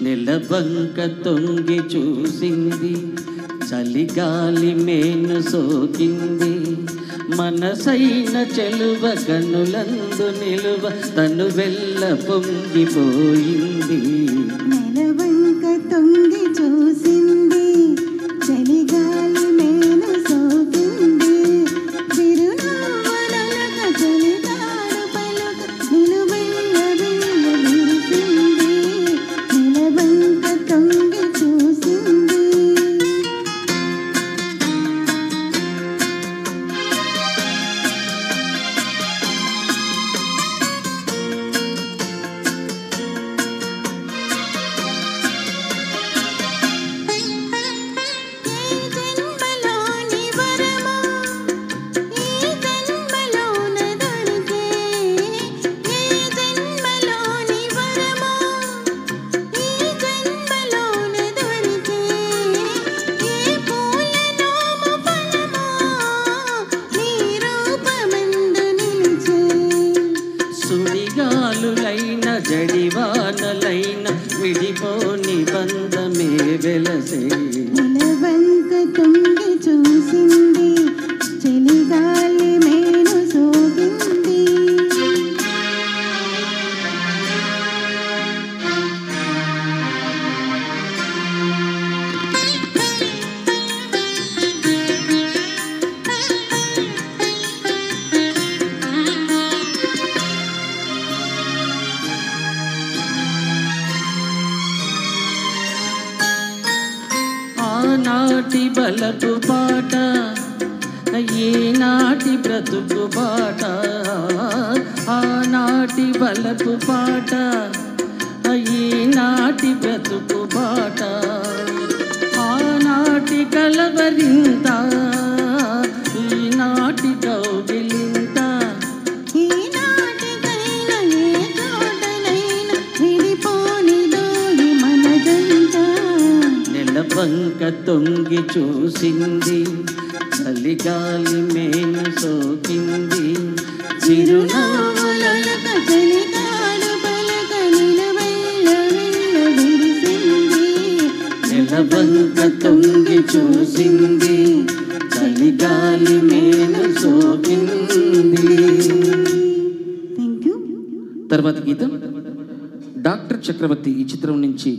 నెలవంక తొంగి చూసింది, చలిగాలి మేను సోకింది, మనసైన చెలువ కనులందు నిలువ తను వెళ్ళ పొంగిపోయింది. నెలవంక తొంగి చూసింది, చలిగాలి మేను సోకింది, చిరునవ్వులొలక చలిగాడు పలుక నిలువెల్ల వెల్ల విరిసింది. నెలవంక తొంగి చూసింది. సుడిగాలులైన జడివానలైన విడిపోని బంధమే వెలసే. నెలవంక తొంగి చూసింది, చలిగాలి మేను సోకింది. ఆనాటి బలపు పాట, ఈనాటి బ్రతుకు పాట. ఆనాటి బలపు పాట, ఈనాటి బ్రతుకు పాట. ఆనాటి కలవరింత, ఈనాటి కౌగిలింత. ఈనాటికైనా ఏ చోటనైనా విడిపోనిదోయి మన జంట. నెలవంక తొంగి చూసింది, చలిగాలి మేను సోకింది, చిరునవ్వులొలక చలిగాడు పలుక నిలువెల్ల వెల్ల విరిసింది. నెలవంక తొంగి చూసింది, చలిగాలి మేను సోకింది. Thank you. తర్వాత గీతం డాక్టర్ చక్రవర్తి ఈ చిత్రం నుంచి